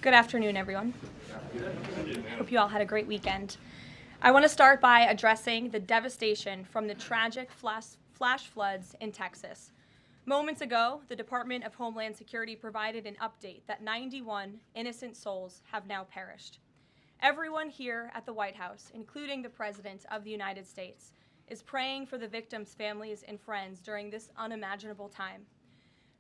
Good afternoon, everyone. Hope you all had a great weekend. I want to start by addressing the devastation from the tragic flash floods in Texas. Moments ago, the Department of Homeland Security provided an update that 91 innocent souls have now perished. Everyone here at the White House, including the President of the United States, is praying for the victims' families and friends during this unimaginable time.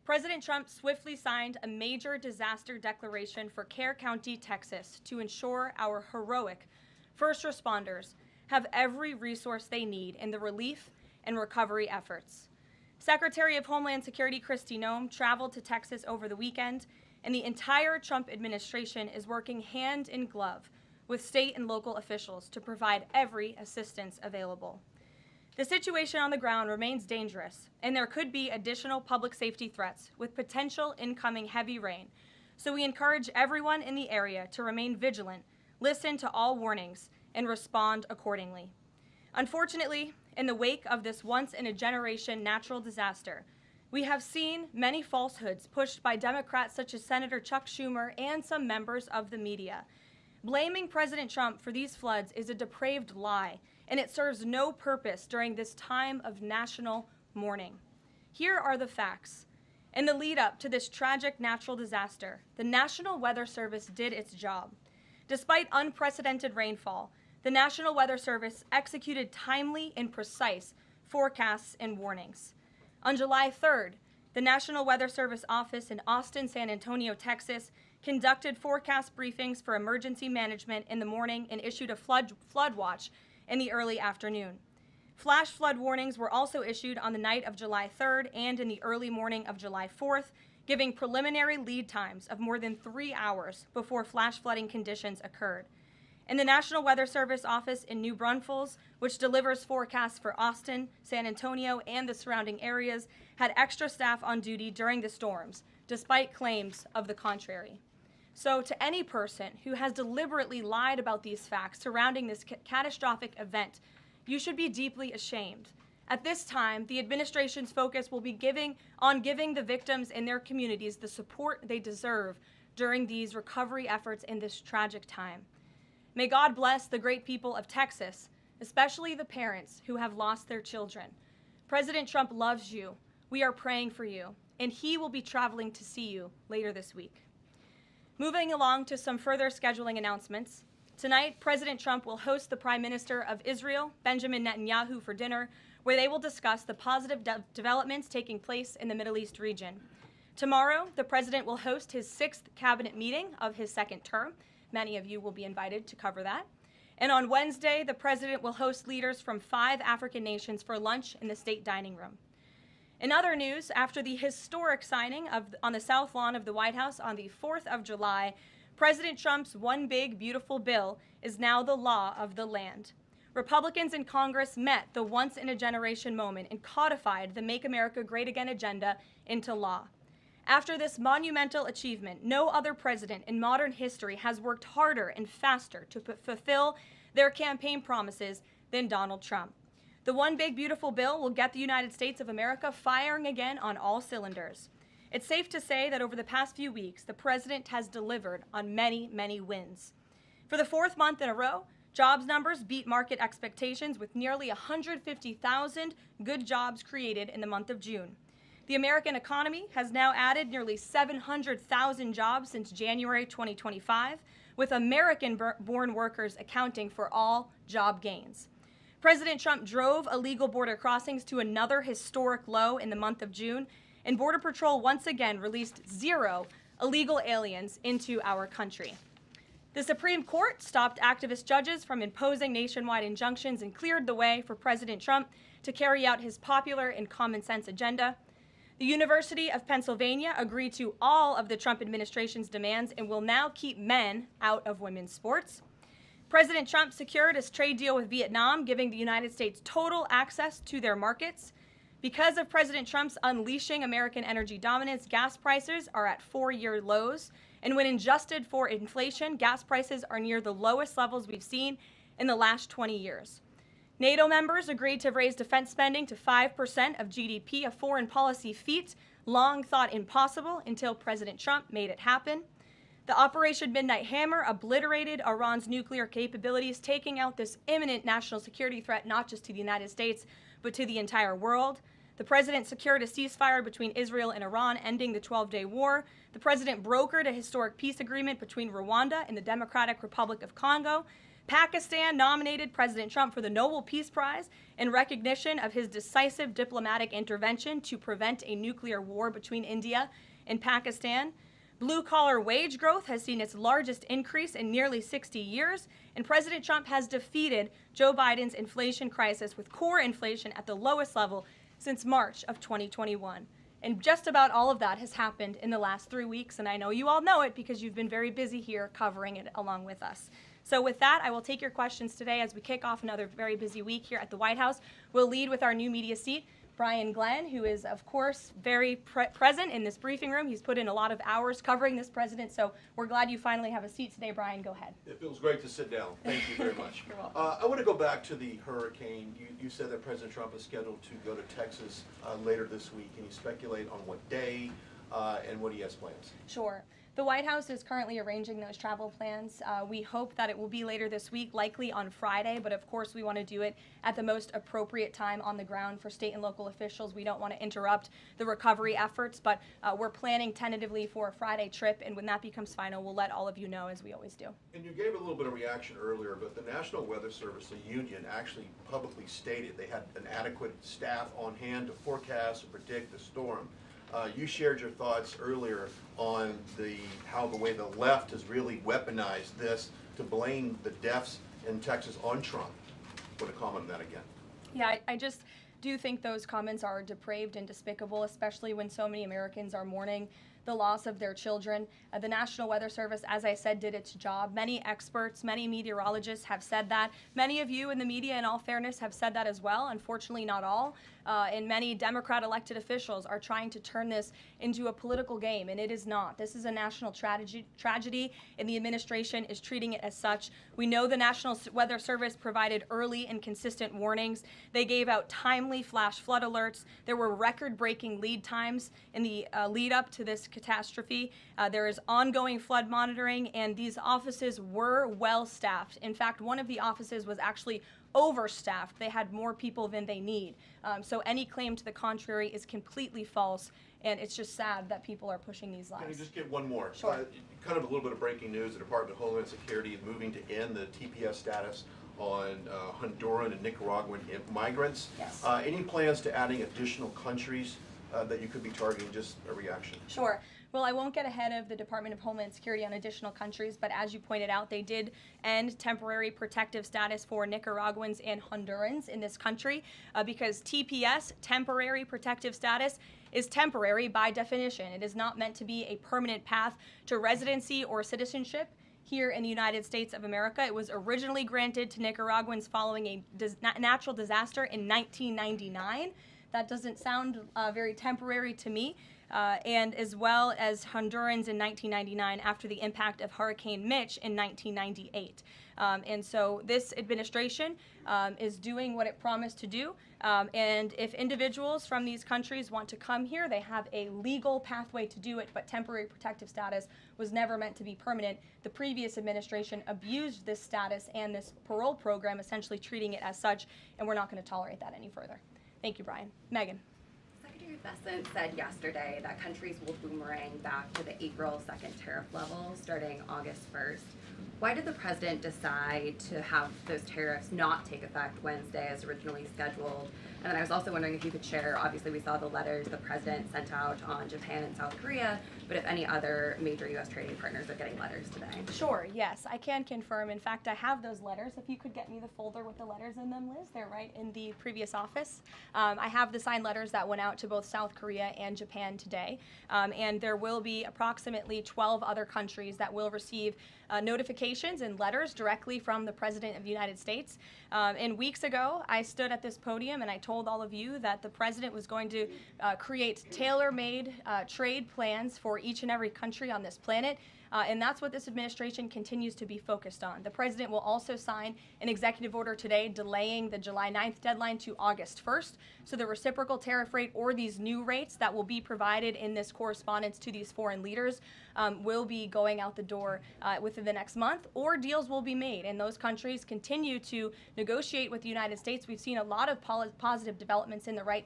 President Trump swiftly signed a major disaster declaration for Kerr County, Texas, to ensure our heroic first responders have every resource they need in the relief and recovery efforts. Secretary of Homeland Security Kristi Noem traveled to Texas over the weekend, and the entire Trump administration is working hand in glove with state and local officials to provide every assistance available. The situation on the ground remains dangerous, and there could be additional public safety threats with potential incoming heavy rain, so we encourage everyone in the area to remain vigilant, listen to all warnings, and respond accordingly. Unfortunately, in the wake of this once-in-a-generation natural disaster, we have seen many falsehoods pushed by Democrats such as Senator Chuck Schumer and some members of the media. Blaming President Trump for these floods is a depraved lie, and it serves no purpose during this time of national mourning. Here are the facts. In the lead up to this tragic natural disaster, the National Weather Service did its job. Despite unprecedented rainfall, the National Weather Service executed timely and precise forecasts and warnings. On July 3rd, the National Weather Service office in Austin, San Antonio, Texas, conducted forecast briefings for emergency management in the morning and issued a flood watch in the early afternoon. Flash flood warnings were also issued on the night of July 3rd and in the early morning of July 4th, giving preliminary lead times of more than 3 hours before flash flooding conditions occurred. And the National Weather Service office in New Braunfels, which delivers forecasts for Austin, San Antonio, and the surrounding areas, had extra staff on duty during the storms, despite claims of the contrary. So to any person who has deliberately lied about these facts surrounding this catastrophic event, you should be deeply ashamed. At this time, the administration's focus will be on giving the victims and their communities the support they deserve during these recovery efforts in this tragic time. May God bless the great people of Texas, especially the parents who have lost their children. President Trump loves you. We are praying for you, and he will be traveling to see you later this week. Moving along to some further scheduling announcements. Tonight, President Trump will host the Prime Minister of Israel, Benjamin Netanyahu, for dinner, where they will discuss the positive developments taking place in the Middle East region. Tomorrow, the President will host his 6th cabinet meeting of his 2nd term. Many of you will be invited to cover that. And on Wednesday, the President will host leaders from 5 African nations for lunch in the state dining room. In other news, after the historic signing on the South Lawn of the White House on the 4th of July, President Trump's One Big Beautiful Bill is now the law of the land. Republicans in Congress met the once-in-a-generation moment and codified the Make America Great Again agenda into law. After this monumental achievement, no other president in modern history has worked harder and faster to fulfill their campaign promises than Donald Trump. The One Big Beautiful Bill will get the United States of America firing again on all cylinders. It's safe to say that over the past few weeks, the president has delivered on many, many wins. For the 4th month in a row, jobs numbers beat market expectations with nearly 150,000 good jobs created in the month of June. The American economy has now added nearly 700,000 jobs since January 2025, with American-born workers accounting for all job gains. President Trump drove illegal border crossings to another historic low in the month of June, and Border Patrol once again released 0 illegal aliens into our country. The Supreme Court stopped activist judges from imposing nationwide injunctions and cleared the way for President Trump to carry out his popular and common sense agenda. The University of Pennsylvania agreed to all of the Trump administration's demands and will now keep men out of women's sports. President Trump secured his trade deal with Vietnam, giving the United States total access to their markets. Because of President Trump's unleashing American energy dominance, gas prices are at 4-year lows. And when adjusted for inflation, gas prices are near the lowest levels we've seen in the last 20 years. NATO members agreed to raise defense spending to 5% of GDP, a foreign policy feat long thought impossible until President Trump made it happen. The Operation Midnight Hammer obliterated Iran's nuclear capabilities, taking out this imminent national security threat not just to the United States, but to the entire world. The president secured a ceasefire between Israel and Iran, ending the 12-day war. The president brokered a historic peace agreement between Rwanda and the Democratic Republic of Congo. Pakistan nominated President Trump for the Nobel Peace Prize in recognition of his decisive diplomatic intervention to prevent a nuclear war between India and Pakistan. Blue-collar wage growth has seen its largest increase in nearly 60 years, and President Trump has defeated Joe Biden's inflation crisis with core inflation at the lowest level since March of 2021. And just about all of that has happened in the last 3 weeks, and I know you all know it because you've been very busy here covering it along with us. So with that, I will take your questions today as we kick off another very busy week here at the White House. We'll lead with our new media seat, Brian Glenn, who is, of course, very present in this briefing room. He's put in a lot of hours covering this president, so we're glad you finally have a seat today. Brian, go ahead. It feels great to sit down. Thank you very much. You're welcome. I want to go back to the hurricane. You said that President Trump is scheduled to go to Texas later this week. Can you speculate on what day and what he has plans? Sure. The White House is currently arranging those travel plans. We hope that it will be later this week, likely on Friday, but of course we want to do it at the most appropriate time on the ground for state and local officials. We don't want to interrupt the recovery efforts, but we're planning tentatively for a Friday trip, and when that becomes final, we'll let all of you know, as we always do. And you gave a little bit of reaction earlier, but the National Weather Service, the union, actually publicly stated they had an adequate staff on hand to forecast and predict the storm. You shared your thoughts earlier on how the way the left has really weaponized this to blame the deaths in Texas on Trump. Want to comment on that again? Yeah, I just do think those comments are depraved and despicable, especially when so many Americans are mourning the loss of their children. The National Weather Service, as I said, did its job. Many experts, many meteorologists have said that. Many of you in the media, in all fairness, have said that as well. Unfortunately, not all. And many Democrat elected officials are trying to turn this into a political game, and it is not. This is a national tragedy, and the administration is treating it as such. We know the National Weather Service provided early and consistent warnings. They gave out timely flash flood alerts. There were record-breaking lead times in the lead up to this catastrophe. There is ongoing flood monitoring, and these offices were well staffed. In fact, one of the offices was actually overstaffed. They had more people than they need. So any claim to the contrary is completely false, and it's just sad that people are pushing these lies. Can I just get one more? Sure. Kind of a little bit of breaking news. The Department of Homeland Security moving to end the TPS status on Honduran and Nicaraguan migrants. Yes. Any plans to adding additional countries that you could be targeting? Just a reaction. Sure. Well, I won't get ahead of the Department of Homeland Security on additional countries, but as you pointed out, they did end temporary protective status for Nicaraguans and Hondurans in this country because TPS, temporary protective status, is temporary by definition. It is not meant to be a permanent path to residency or citizenship here in the United States of America. It was originally granted to Nicaraguans following a natural disaster in 1999. That doesn't sound very temporary to me. And as well as Hondurans in 1999 after the impact of Hurricane Mitch in 1998. And so this administration is doing what it promised to do. And if individuals from these countries want to come here, they have a legal pathway to do it, but temporary protective status was never meant to be permanent. The previous administration abused this status and this parole program, essentially treating it as such, and we're not going to tolerate that any further. Thank you, Brian. Megan. Secretary Bessent said yesterday that countries will boomerang back to the April 2nd tariff level starting August 1st. Why did the president decide to have those tariffs not take effect Wednesday as originally scheduled? And then I was also wondering if you could share, obviously we saw the letters the president sent out on Japan and South Korea, but if any other major U.S. trading partners are getting letters today. Sure, yes, I can confirm. In fact, I have those letters. If you could get me the folder with the letters in them, Liz, they're right in the previous office. I have the signed letters that went out to both South Korea and Japan today. And there will be approximately 12 other countries that will receive notifications and letters directly from the President of the United States. And weeks ago, I stood at this podium and I told all of you that the President was going to create tailor-made trade plans for for each and every country on this planet. And that's what this administration continues to be focused on. The president will also sign an executive order today delaying the July 9th deadline to August 1st. So the reciprocal tariff rate or these new rates that will be provided in this correspondence to these foreign leaders will be going out the door within the next month, or deals will be made. And those countries continue to negotiate with the United States. We've seen a lot of positive developments in the right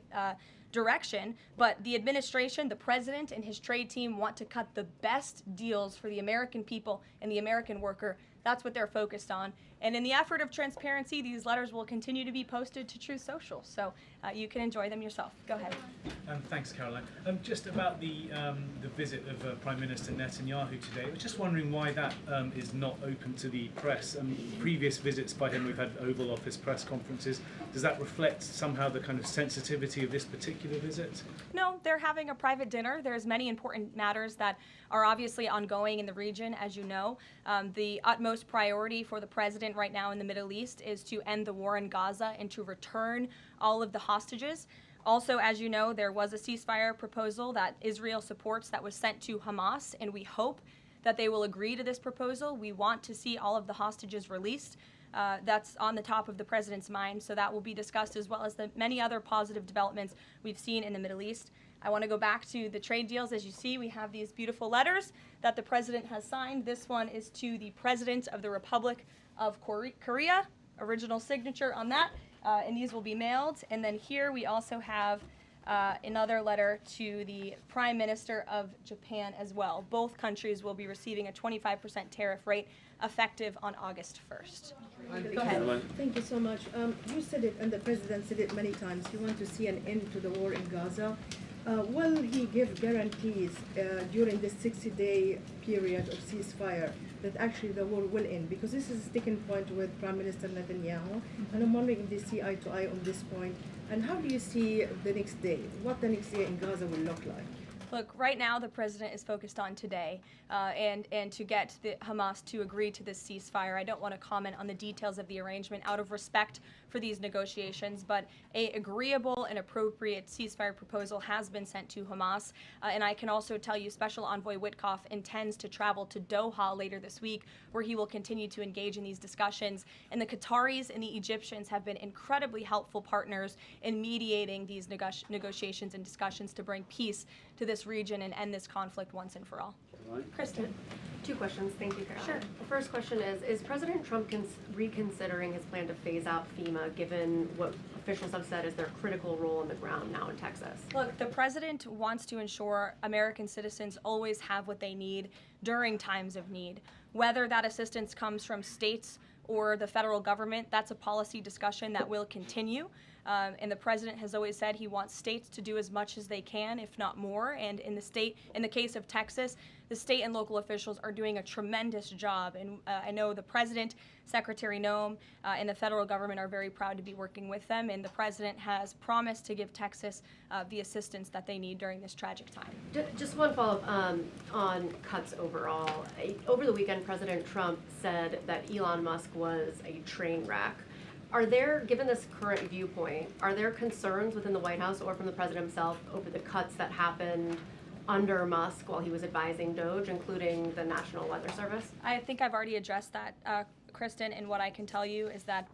direction, but the administration, the president, and his trade team want to cut the best deals for the American people and the American worker. That's what they're focused on. And in the effort of transparency, these letters will continue to be posted to Truth Social, so you can enjoy them yourself. Go ahead. Thanks, Karoline. Just about the visit of Prime Minister Netanyahu today, I was just wondering why that is not open to the press. Previous visits by him, we've had Oval Office press conferences. Does that reflect somehow the kind of sensitivity of this particular visit? No, they're having a private dinner. There's many important matters that are obviously ongoing in the region, as you know. The utmost priority for the president right now in the Middle East is to end the war in Gaza and to return all of the hostages. Also, as you know, there was a ceasefire proposal that Israel supports that was sent to Hamas, and we hope that they will agree to this proposal. We want to see all of the hostages released. That's on the top of the president's mind, so that will be discussed, as well as the many other positive developments we've seen in the Middle East. I want to go back to the trade deals. As you see, we have these beautiful letters that the president has signed. This one is to the President of the Republic of Korea, original signature on that, and these will be mailed. And then here we also have another letter to the Prime Minister of Japan as well. Both countries will be receiving a 25% tariff rate effective on August 1st. Go ahead. Thank you so much. You said it, and the president said it many times. You want to see an end to the war in Gaza. Will he give guarantees during this 60-day period of ceasefire that actually the war will end? Because this is a sticking point with Prime Minister Netanyahu, and I'm wondering if they see eye to eye on this point. And how do you see the next day? What the next day in Gaza will look like? Look, right now the president is focused on today and to get the Hamas to agree to this ceasefire. I don't want to comment on the details of the arrangement out of respect for these negotiations, but a agreeable and appropriate ceasefire proposal has been sent to Hamas. And I can also tell you Special Envoy Witkoff intends to travel to Doha later this week, where he will continue to engage in these discussions. And the Qataris and the Egyptians have been incredibly helpful partners in mediating these negotiations and discussions to bring peace to this region and end this conflict once and for all. Kristen. Two questions. Thank you, Caroline. Sure. The first question is President Trump reconsidering his plan to phase out FEMA, given what officials have said is their critical role on the ground now in Texas? Look, the president wants to ensure American citizens always have what they need during times of need. Whether that assistance comes from states or the federal government, that's a policy discussion that will continue. And the president has always said he wants states to do as much as they can, if not more. And in the case of Texas, the state and local officials are doing a tremendous job. And I know the president, Secretary Noem, and the federal government are very proud to be working with them. And the president has promised to give Texas the assistance that they need during this tragic time. Just one follow-up on cuts overall. Over the weekend, President Trump said that Elon Musk was a train wreck. Are there, given this current viewpoint, are there concerns within the White House or from the president himself over the cuts that happened under Musk while he was advising DOJ, including the National Weather Service? I think I've already addressed that, Kristen, and what I can tell you is that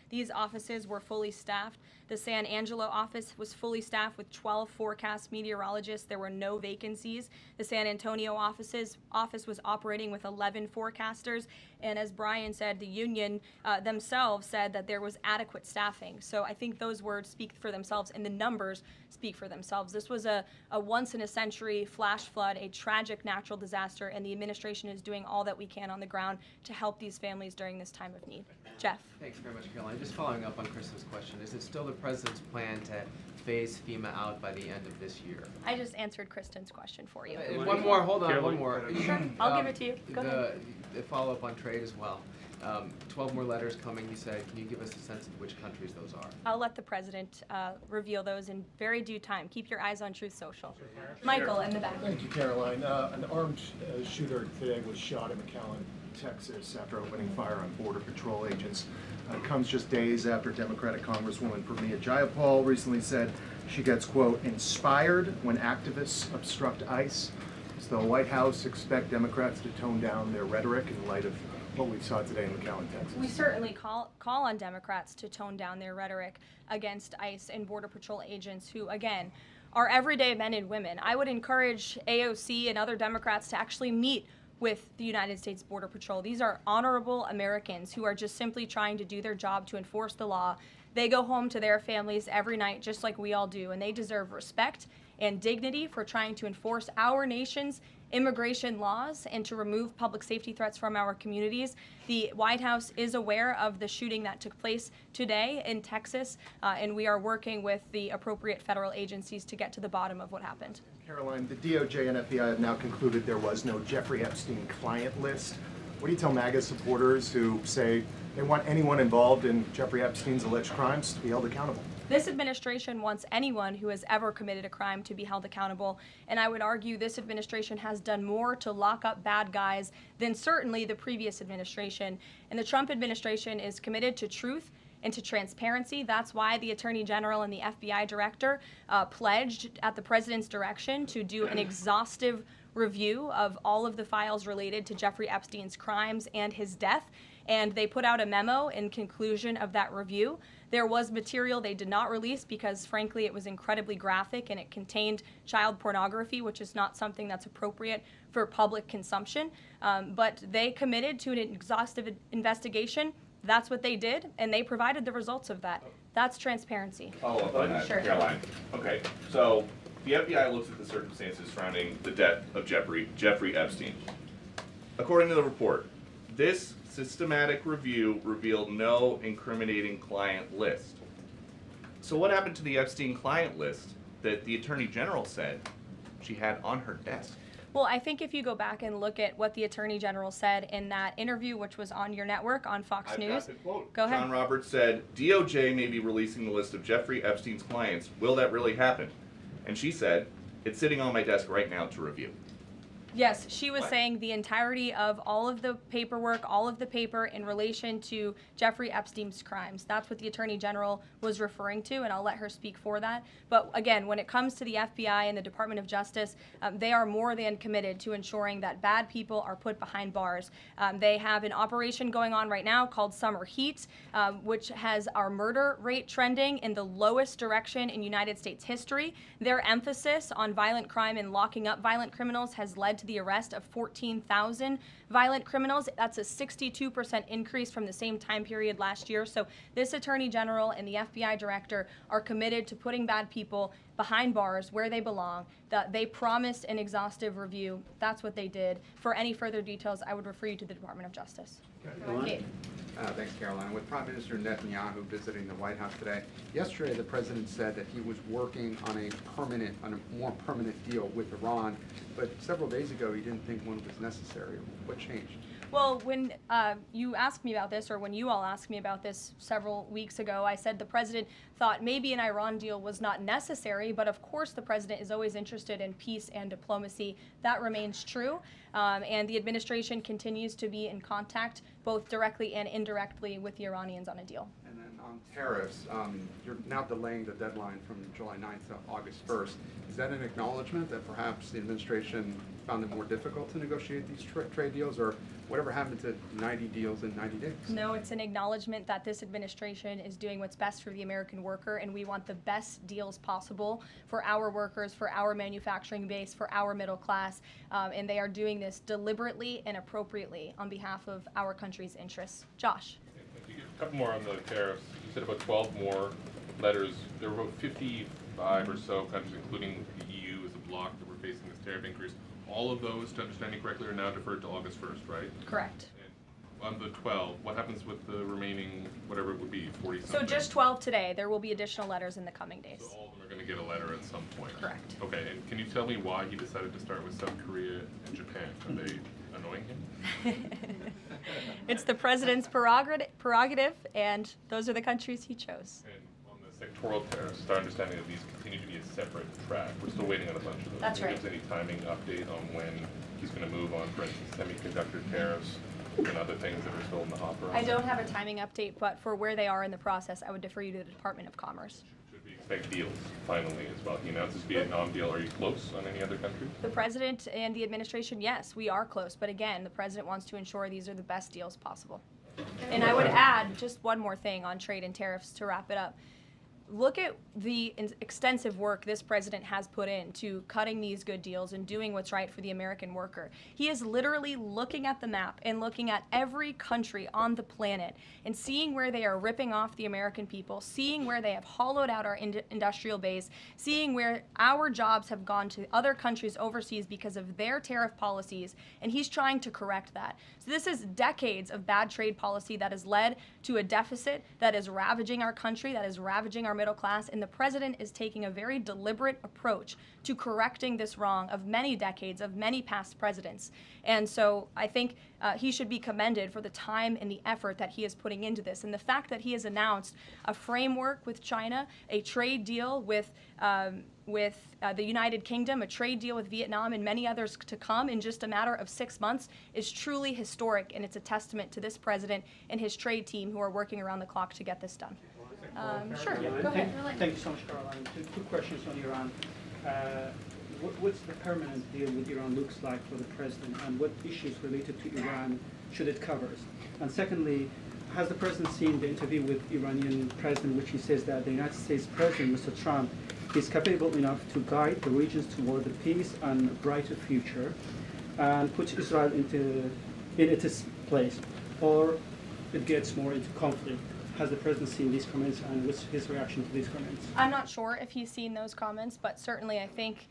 these offices were fully staffed. The San Angelo office was fully staffed with 12 forecast meteorologists. There were no vacancies. The San Antonio office was operating with 11 forecasters. And as Brian said, the union themselves said that there was adequate staffing. So I think those words speak for themselves, and the numbers speak for themselves. This was a once-in-a-century flash flood, a tragic natural disaster, and the administration is doing all that we can on the ground to help these families during this time of need. Jeff. Thanks very much, Caroline. Just following up on Kristen's question, is it still the president's plan to phase FEMA out by the end of this year? I just answered Kristen's question for you. One more, hold on, one more. Sure, I'll give it to you. Go ahead. The follow-up on trade as well. 12 more letters coming, you said. Can you give us a sense of which countries those are? I'll let the president reveal those in very due time. Keep your eyes on Truth Social. Michael, in the back. Thank you, Caroline. An armed shooter today was shot in McAllen, Texas, after opening fire on Border Patrol agents. It comes just days after Democratic Congresswoman Pramila Jayapal recently said she gets, quote, inspired when activists obstruct ICE. Does the White House expect Democrats to tone down their rhetoric in light of what we saw today in McAllen, Texas? We certainly call on Democrats to tone down their rhetoric against ICE and Border Patrol agents who, again, are everyday men and women. I would encourage AOC and other Democrats to actually meet with the United States Border Patrol. These are honorable Americans who are just simply trying to do their job to enforce the law. They go home to their families every night just like we all do, and they deserve respect and dignity for trying to enforce our nation's immigration laws and to remove public safety threats from our communities. The White House is aware of the shooting that took place today in Texas, and we are working with the appropriate federal agencies to get to the bottom of what happened. Karoline, the DOJ and FBI have now concluded there was no Jeffrey Epstein client list. What do you tell MAGA supporters who say they want anyone involved in Jeffrey Epstein's alleged crimes to be held accountable? This administration wants anyone who has ever committed a crime to be held accountable, and I would argue this administration has done more to lock up bad guys than certainly the previous administration. And the Trump administration is committed to truth and to transparency. That's why the Attorney General and the FBI Director pledged at the President's direction to do an exhaustive review of all of the files related to Jeffrey Epstein's crimes and his death. And they put out a memo in conclusion of that review. There was material they did not release because, frankly, it was incredibly graphic and it contained child pornography, which is not something that's appropriate for public consumption. But they committed to an exhaustive investigation. That's what they did, and they provided the results of that. That's transparency. Follow up on that, Sure. Caroline. Okay, so the FBI looks at the circumstances surrounding the death of Jeffrey Epstein. According to the report, this systematic review revealed no incriminating client list. So what happened to the Epstein client list that the Attorney General said she had on her desk? Well, I think if you go back and look at what the Attorney General said in that interview, which was on your network, on Fox I've News. got the quote. Go ahead. John Roberts said, DOJ may be releasing the list of Jeffrey Epstein's clients. Will that really happen? And she said, it's sitting on my desk right now to review. Yes, she was What? saying the entirety of all of the paperwork, all of the paper in relation to Jeffrey Epstein's crimes. That's what the Attorney General was referring to, and I'll let her speak for that. But again, when it comes to the FBI and the Department of Justice, they are more than committed to ensuring that bad people are put behind bars. They have an operation going on right now called Summer Heat, which has our murder rate trending in the lowest direction in United States history. Their emphasis on violent crime and locking up violent criminals has led to the arrest of 14,000 violent criminals. That's a 62% increase from the same time period last year. So this Attorney General and the FBI Director are committed to putting bad people behind bars where they belong. They promised an exhaustive review. That's what they did. For any further details, I would refer you to the Department of Justice. Kate. Thanks, Caroline. With Prime Minister Netanyahu visiting the White House today, yesterday the president said that he was working on a more permanent deal with Iran, but several days ago he didn't think one was necessary. What changed? Well, when you asked me about this, or when you all asked me about this several weeks ago, I said the president thought maybe an Iran deal was not necessary, but of course the president is always interested in peace and diplomacy. That remains true, and the administration continues to be in contact, both directly and indirectly, with the Iranians on a deal. And then on tariffs, you're now delaying the deadline from July 9th to August 1st. Is that an acknowledgement that perhaps the administration found it more difficult to negotiate these trade deals, or whatever happened to 90 deals in 90 days? No, it's an acknowledgement that this administration is doing what's best for the American worker, and we want the best deals possible for our workers, for our manufacturing base, for our middle class, and they are doing this deliberately and appropriately on behalf of our country's interests. Josh. Thank you. A couple more on the tariffs. You said about 12 more letters. There were about 55 or so countries, including the EU as a bloc, that were facing this tariff increase. All of those, to understand you correctly, are now deferred to August 1st, right? Correct. And on the 12, what happens with the remaining, whatever it would be, 40 something? So just 12 today. There will be additional letters in the coming days. So all of them are going to get a letter at some point? Correct. Okay, and can you tell me why he decided to start with South Korea and Japan? Are they annoying him? It's the president's prerogative, and those are the countries he chose. And on the sectoral tariffs, it's our understanding that these continue to be a separate track. We're still waiting on a bunch of those. That's Can you right. give us any timing update on when he's going to move on, for instance, semiconductor tariffs and other things that are still in the hopper? I don't have a timing update, but for where they are in the process, I would defer you to the Department of Commerce. Should we expect deals finally as well? He announced this Vietnam deal. Are you close on any other countries? The president and the administration, yes, we are close. But again, the president wants to ensure these are the best deals possible. And I would add just one more thing on trade and tariffs to wrap it up. Look at the extensive work this president has put into cutting these good deals and doing what's right for the American worker. He is literally looking at the map and looking at every country on the planet and seeing where they are ripping off the American people, seeing where they have hollowed out our industrial base, seeing where our jobs have gone to other countries overseas because of their tariff policies, and he's trying to correct that. So this is decades of bad trade policy that has led to a deficit that is ravaging our country, that is ravaging our middle class, and the president is taking a very deliberate approach to correcting this wrong of many decades, of many past presidents. And so I think he should be commended for the time and the effort that he is putting into this. And the fact that he has announced a framework with China, a trade deal with the United Kingdom, a trade deal with Vietnam, and many others to come in just a matter of 6 months is truly historic, and it's a testament to this president and his trade team who are working around the clock to get this done. Sure, go ahead. Thank you so much, Caroline. Two questions on Iran. What's the permanent deal with Iran looks like for the president, and what issues related to Iran should it cover? And secondly, has the president seen the interview with Iranian president, which he says that the United States president, Mr. Trump, is capable enough to guide the regions toward a peace and a brighter future, and put Israel in its place, or it gets more into conflict? Has the president seen these comments, and what's his reaction to these comments? I'm not sure if he's seen those comments, but certainly I think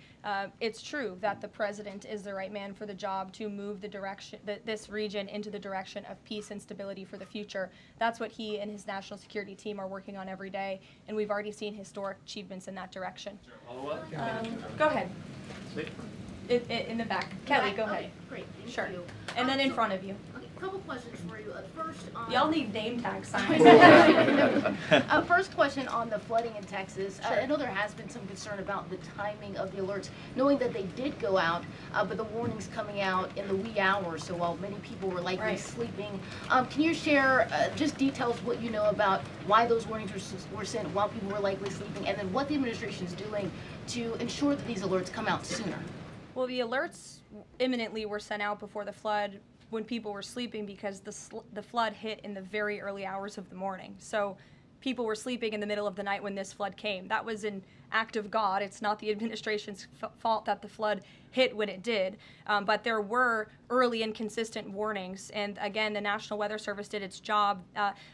it's true that the president is the right man for the job to move the direction, this region into the direction of peace and stability for the future. That's what he and his national security team are working on every day, and we've already seen historic achievements in that direction. Go ahead. In the back. Kelly, go ahead. Okay, great. Sure. You. And then in front of you. Okay, a couple questions for you. First, on Y'all need name tag signs. First question on the flooding in Texas. I know there has been some concern about the timing of the alerts, knowing that they did go out, but the warnings coming out in the wee hours, so while many people were likely sleeping. Can you share just details what you know about why those warnings were sent while people were likely sleeping, and then what the administration is doing to ensure that these alerts come out sooner? Well, the alerts imminently were sent out before the flood when people were sleeping, because the flood hit in the very early hours of the morning. So people were sleeping in the middle of the night when this flood came. That was an act of God. It's not the administration's fault that the flood hit when it did. But there were early and consistent warnings. And again, the National Weather Service did its job.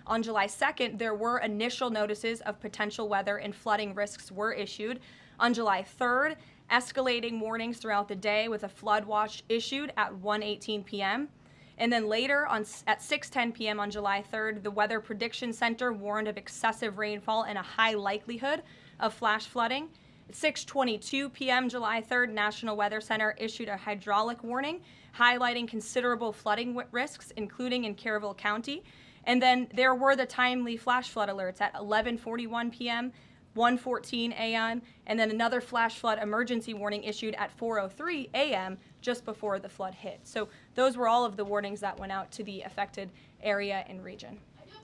On July 2nd, there were initial notices of potential weather and flooding risks were issued. On July 3rd, escalating warnings throughout the day with a flood watch issued at 1:18 p.m. And then later at 6:10 p.m. on July 3rd, the Weather Prediction Center warned of excessive rainfall and a high likelihood of flash flooding. At 6:22 p.m. July 3rd, National Weather Center issued a hydraulic warning highlighting considerable flooding risks, including in Caryville County. And then there were the timely flash flood alerts at 11:41 p.m., 1:14 a.m., and then another flash flood emergency warning issued at 4:03 a.m. just before the flood hit. So those were all of the warnings that went out to the affected area and region.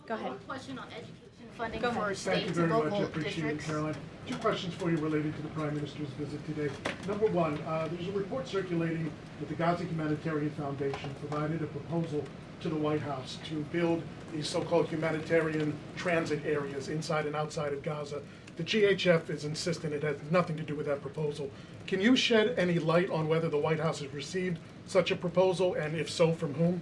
Go ahead. One question on education funding Go for ahead. states and local districts. Caroline. Two questions for you related to the Prime Minister's visit today. Number one, there's a report circulating that the Gaza Humanitarian Foundation provided a proposal to the White House to build these so-called humanitarian transit areas inside and outside of Gaza. The GHF is insistent it has nothing to do with that proposal. Can you shed any light on whether the White House has received such a proposal, and if so, from whom?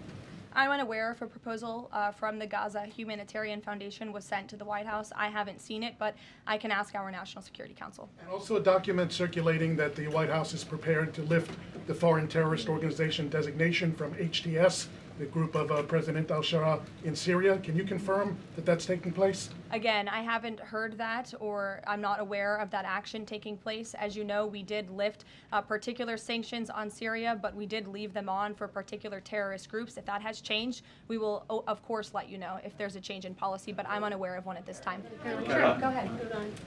I'm unaware if a proposal from the Gaza Humanitarian Foundation was sent to the White House. I haven't seen it, but I can ask our National Security Council. And also a document circulating that the White House is prepared to lift the Foreign Terrorist Organization designation from HTS, the group of President al-Shara in Syria. Can you confirm that that's taking place? Again, I haven't heard that, or I'm not aware of that action taking place. As you know, we did lift particular sanctions on Syria, but we did leave them on for particular terrorist groups. If that has changed, we will, of course, let you know if there's a change in policy, but I'm unaware of one at this time. Sure, go ahead.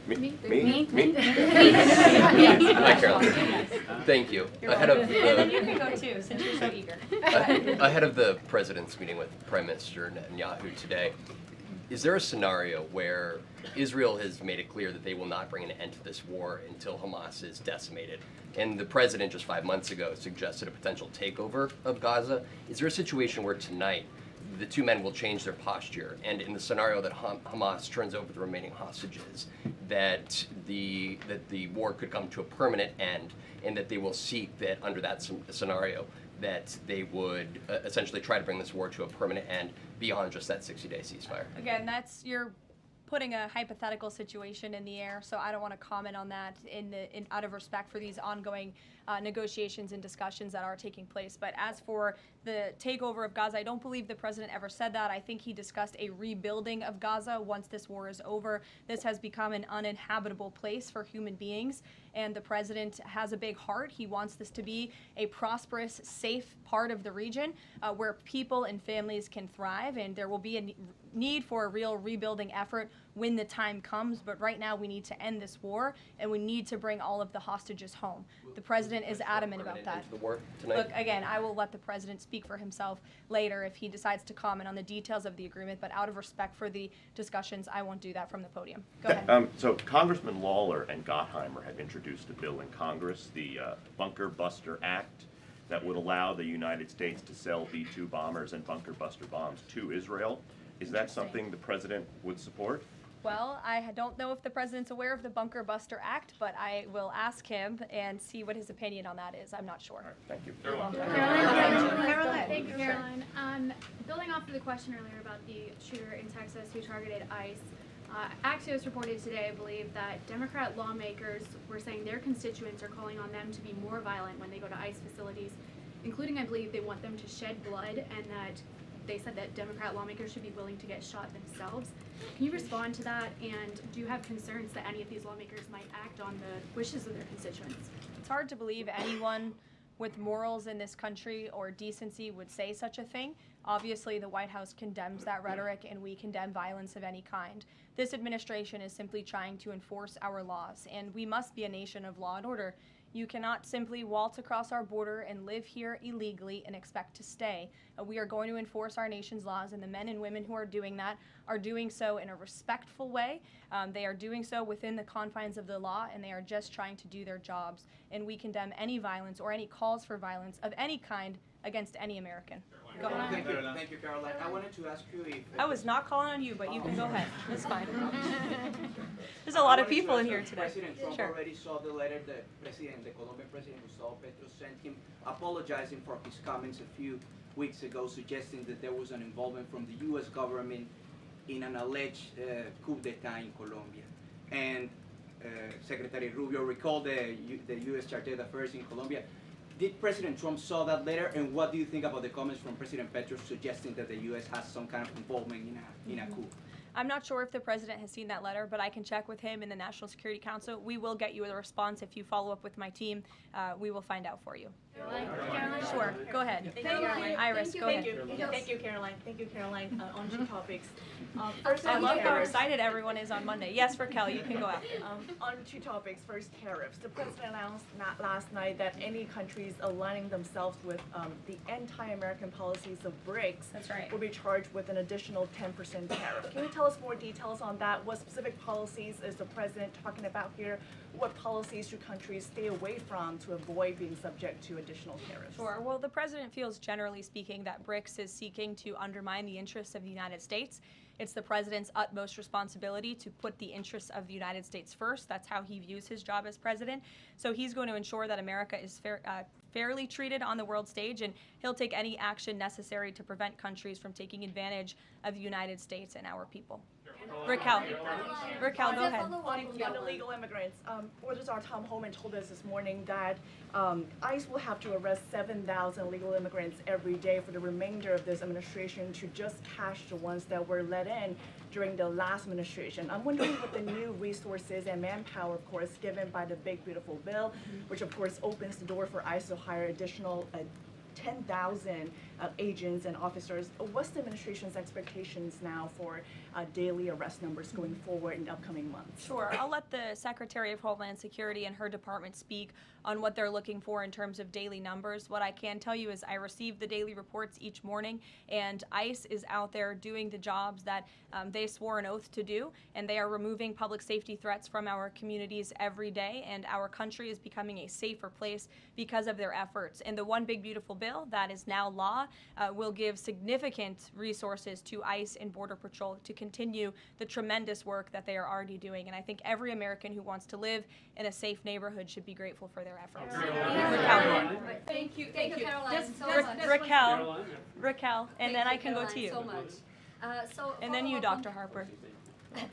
Me? Hi, Caroline. Thank you. Ahead of and then you can go too, since you're so eager. ahead of the president's meeting with Prime Minister Netanyahu today, is there a scenario where Israel has made it clear that they will not bring an end to this war until Hamas is decimated? And the president just 5 months ago suggested a potential takeover of Gaza. Is there a situation where tonight the two men will change their posture, and in the scenario that Hamas turns over the remaining hostages, that the war could come to a permanent end, and that they will seek that under that scenario that they would essentially try to bring this war to a permanent end beyond just that 60-day ceasefire? Again, you're putting a hypothetical situation in the air, so I don't want to comment on that out of respect for these ongoing negotiations and discussions that are taking place. But as for the takeover of Gaza, I don't believe the president ever said that. I think he discussed a rebuilding of Gaza once this war is over. This has become an uninhabitable place for human beings, and the president has a big heart. He wants this to be a prosperous, safe part of the region where people and families can thrive, and there will be a need for a real rebuilding effort when the time comes. But right now we need to end this war, and we need to bring all of the hostages home. The president is adamant about that. The war tonight? Look, again, I will let the president speak for himself later if he decides to comment on the details of the agreement, but out of respect for the discussions, I won't do that from the podium. Go ahead. So Congressman Lawler and Gottheimer have introduced a bill in Congress, the Bunker Buster Act, that would allow the United States to sell B-2 bombers and bunker buster bombs to Israel. Is that something the president would support? Well, I don't know if the president's aware of the Bunker Buster Act, but I will ask him and see what his opinion on that is. I'm not sure. All right, thank you. Caroline. Thank you, Caroline. Building off of the question earlier about the shooter in Texas who targeted ICE, Axios reported today, I believe, that Democrat lawmakers were saying their constituents are calling on them to be more violent when they go to ICE facilities, including, I believe, they want them to shed blood, and that they said that Democrat lawmakers should be willing to get shot themselves. Can you respond to that, and do you have concerns that any of these lawmakers might act on the wishes of their constituents? It's hard to believe anyone with morals in this country or decency would say such a thing. Obviously, the White House condemns that rhetoric, and we condemn violence of any kind. This administration is simply trying to enforce our laws, and we must be a nation of law and order. You cannot simply waltz across our border and live here illegally and expect to stay. We are going to enforce our nation's laws, and the men and women who are doing that are doing so in a respectful way. They are doing so within the confines of the law, and they are just trying to do their jobs. And we condemn any violence or any calls for violence of any kind against any American. Go ahead. Thank you, Caroline. I wanted to ask you if... I was not calling on you, but you can go ahead. It's fine. There's a lot of people in here today. President Trump already saw the letter that the Colombian president Gustavo Petro sent him, apologizing for his comments a few weeks ago, suggesting that there was an involvement from the U.S. government in an alleged coup d'etat in Colombia. And Secretary Rubio recalled the U.S. Chargé d'Affaires in Colombia. Did President Trump saw that letter, and what do you think about the comments from President Petro suggesting that the U.S. has some kind of involvement in a coup? I'm not sure if the president has seen that letter, but I can check with him in the National Security Council. We will get you a response if you follow up with my team. We will find out for you. Caroline? Sure, go ahead. Iris, go ahead. Thank you, Caroline. Thank you, Caroline. On two topics. First, I love how excited everyone is on Monday. Yes, Raquel, you can go out. On two topics. First, tariffs. The president announced last night that any countries aligning themselves with the anti-American policies of BRICS will be charged with an additional 10% tariff. Can you tell us more details on that? What specific policies is the president talking about here? What policies should countries stay away from to avoid being subject to additional tariffs? Sure. Well, the president feels, generally speaking, that BRICS is seeking to undermine the interests of the United States. It's the president's utmost responsibility to put the interests of the United States first. That's how he views his job as president. So he's going to ensure that America is fairly treated on the world stage, and he'll take any action necessary to prevent countries from taking advantage of the United States and our people. Raquel, go ahead. On illegal immigrants, Czar Tom Homan told us this morning that ICE will have to arrest 7,000 illegal immigrants every day for the remainder of this administration to just catch the ones that were let in during the last administration. I'm wondering what the new resources and manpower, of course, given by the Big Beautiful Bill, which of course opens the door for ICE to hire additional 10,000 agents and officers. What's the administration's expectations now for daily arrest numbers going forward in the upcoming months? Sure. I'll let the Secretary of Homeland Security and her department speak on what they're looking for in terms of daily numbers. What I can tell you is I receive the daily reports each morning, and ICE is out there doing the jobs that they swore an oath to do, and they are removing public safety threats from our communities every day, and our country is becoming a safer place because of their efforts. And the One Big Beautiful Bill that is now law will give significant resources to ICE and Border Patrol to continue the tremendous work that they are already doing. And I think every American who wants to live in a safe neighborhood should be grateful for their efforts. Thank you, Karoline, Just so much. Raquel, and then I can go to you. So much. And then you, Dr. Harper.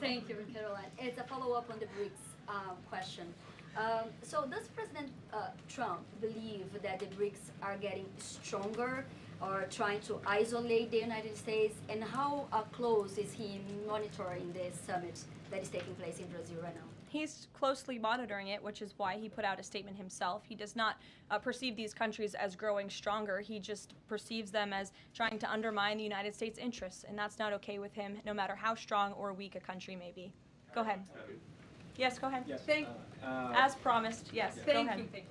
Thank you, Karoline. It's a follow-up on the BRICS question. So does President Trump believe that the BRICS are getting stronger or trying to isolate the United States? And how close is he monitoring this summit that is taking place in Brazil right now? He's closely monitoring it, which is why he put out a statement himself. He does not perceive these countries as growing stronger. He just perceives them as trying to undermine the United States' interests, and that's not okay with him, no matter how strong or weak a country may be. Go ahead. Yes, go ahead. Yes. As promised, yes, go ahead. Thank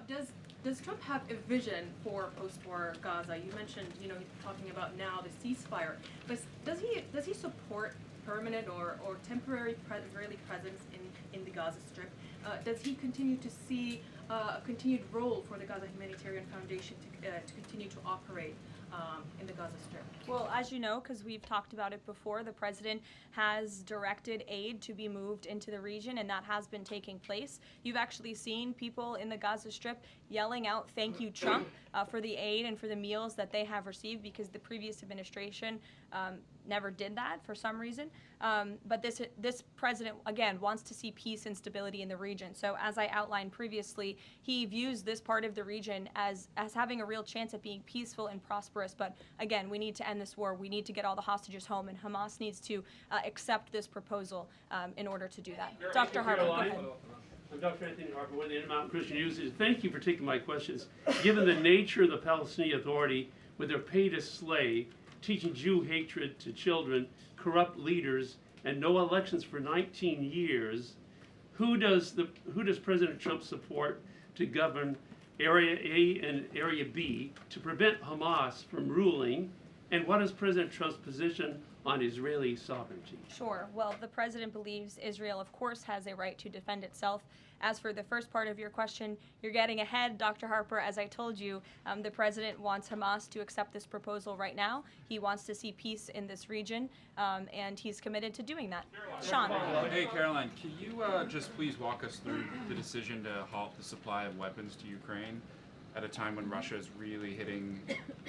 you. Does Trump have a vision for post-war Gaza? You mentioned, talking about now the ceasefire, but does he support permanent or temporary Israeli presence in the Gaza Strip? Does he continue to see a continued role for the Gaza Humanitarian Foundation to continue to operate in the Gaza Strip? Well, as you know, because we've talked about it before, the president has directed aid to be moved into the region, and that has been taking place. You've actually seen people in the Gaza Strip yelling out, "Thank you, Trump," for the aid and for the meals that they have received, because the previous administration never did that for some reason. But this president, again, wants to see peace and stability in the region. So as I outlined previously, he views this part of the region as having a real chance at being peaceful and prosperous. But again, we need to end this war. We need to get all the hostages home, and Hamas needs to accept this proposal in order to do that. Dr. Harper, go ahead. I'm Dr. Anthony Harper with the Intermountain Christian Youth. Thank you for taking my questions. Given the nature of the Palestinian Authority, with their pay to slay, teaching Jew hatred to children, corrupt leaders, and no elections for 19 years, who does President Trump support to govern Area A and Area B to prevent Hamas from ruling? And what is President Trump's position on Israeli sovereignty? Sure. Well, the president believes Israel, of course, has a right to defend itself. As for the first part of your question, you're getting ahead, Dr. Harper. As I told you, the president wants Hamas to accept this proposal right now. He wants to see peace in this region, and he's committed to doing that. Sean. Hey, Karoline, can you just please walk us through the decision to halt the supply of weapons to Ukraine at a time when Russia is really hitting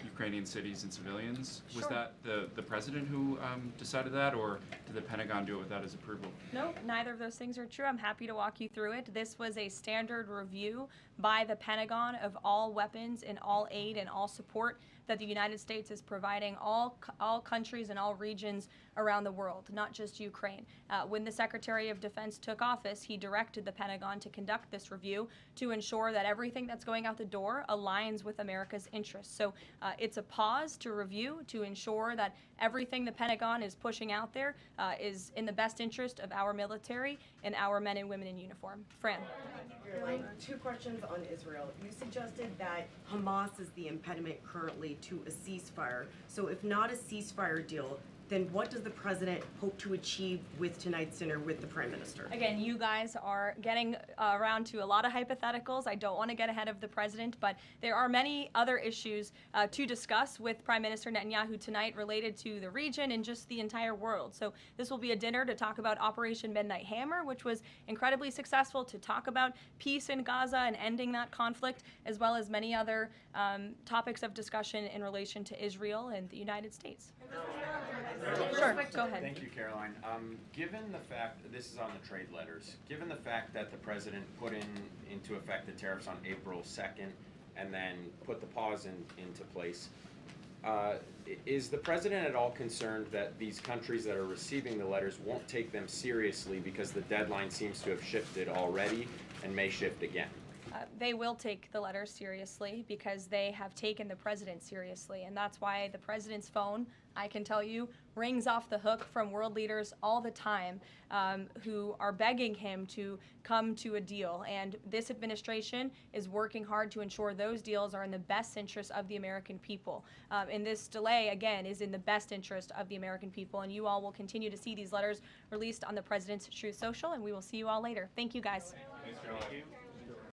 Ukrainian cities and civilians? Was that the president who decided that, or did the Pentagon do it without his approval? No, neither of those things are true. I'm happy to walk you through it. This was a standard review by the Pentagon of all weapons and all aid and all support that the United States is providing all countries and all regions around the world, not just Ukraine. When the Secretary of Defense took office, he directed the Pentagon to conduct this review to ensure that everything that's going out the door aligns with America's interests. So it's a pause to review to ensure that everything the Pentagon is pushing out there is in the best interest of our military and our men and women in uniform. Fran. Two questions on Israel. You suggested that Hamas is the impediment currently to a ceasefire. So if not a ceasefire deal, then what does the president hope to achieve with tonight's dinner with the prime minister? Again, you guys are getting around to a lot of hypotheticals. I don't want to get ahead of the president, but there are many other issues to discuss with Prime Minister Netanyahu tonight related to the region and just the entire world. So this will be a dinner to talk about Operation Midnight Hammer, which was incredibly successful, to talk about peace in Gaza and ending that conflict, as well as many other topics of discussion in relation to Israel and the United States. Sure, go ahead. Thank you, Karoline. Given the fact, this is on the trade letters, given the fact that the president put into effect the tariffs on April 2nd and then put the pause into place, is the president at all concerned that these countries that are receiving the letters won't take them seriously because the deadline seems to have shifted already and may shift again? They will take the letters seriously because they have taken the president seriously. And that's why the president's phone, I can tell you, rings off the hook from world leaders all the time who are begging him to come to a deal. And this administration is working hard to ensure those deals are in the best interest of the American people. And this delay, again, is in the best interest of the American people. And you all will continue to see these letters released on the president's Truth Social, and we will see you all later. Thank you, guys. Thanks, Caroline.